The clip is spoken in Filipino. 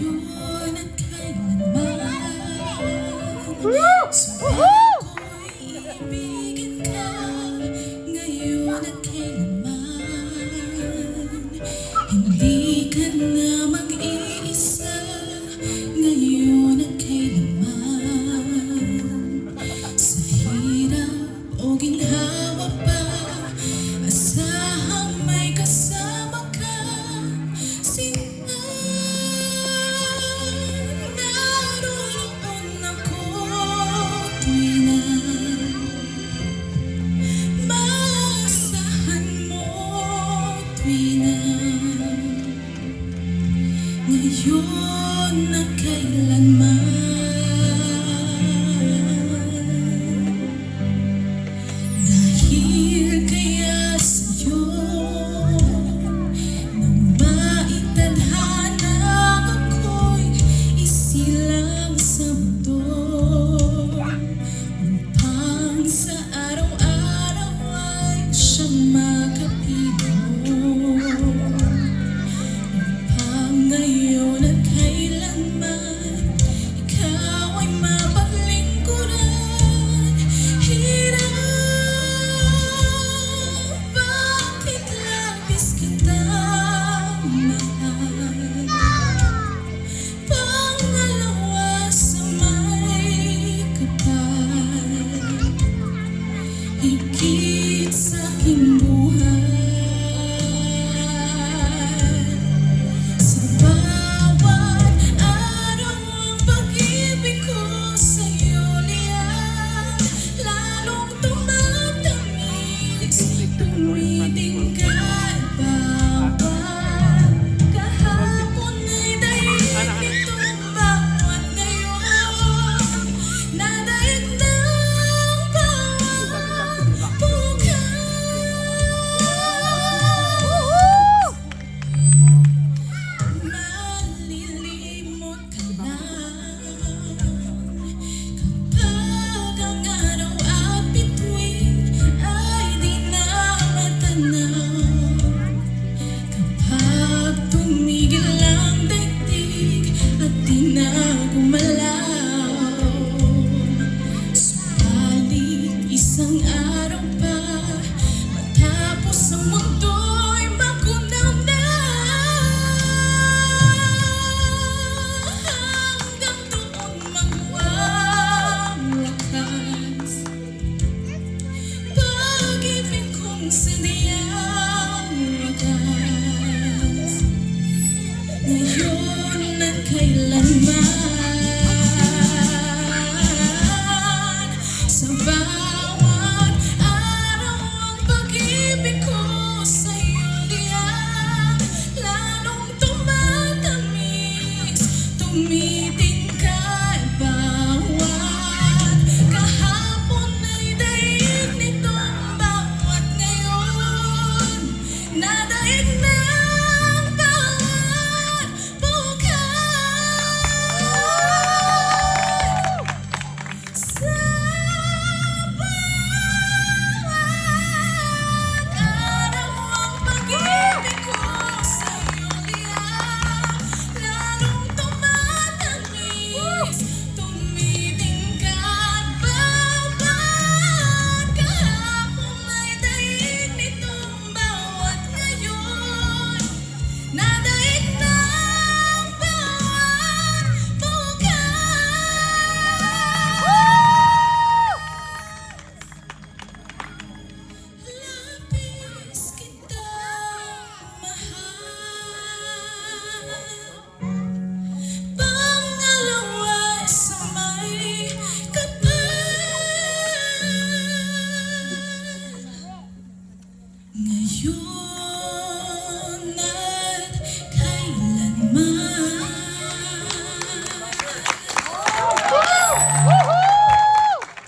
Ngayon at kailanman sa ako'y ibigin ka. Ngayon at kailanman hindi ka na mag-iisa. Ngayon at kailanman sa hirap o ginhawa pa, asahang may kasama ka. Naroon ako tuwing na maasahan mo, tuwing na ngayon na kailanman. Dahil kaya sa'yo nang maitadhana ako'y isilang sa mundo, upang sa araw-araw ay siyang makapiling mo, upang ngayon at kailanman ikaw ay mapaglingkuran. Hirap, bakit labis kitang mahal? Pangalawa sa may kapal, higit sa aking buhay. Sa bawat araw ang pag-ibig ko sa'yo liyan, lalong tumatamis, tumitingkad bawat kahapon ay daig nitong bawat ngayon, nadaig ng bawat bukas. Malilimot ka na kapag ang araw at bituin ay di na matanaw, kapag tumigil ang daigdig at di na gumalaw. Subalit isang araw pa matapos ang mundo'y magunaw na, hanggang doon magwang lakas. Pag-ibig kong sadyang wagas, ngayon at kailanman sa bawat araw ang pag-ibig ko sa'yo diyan, lalong tumatamis,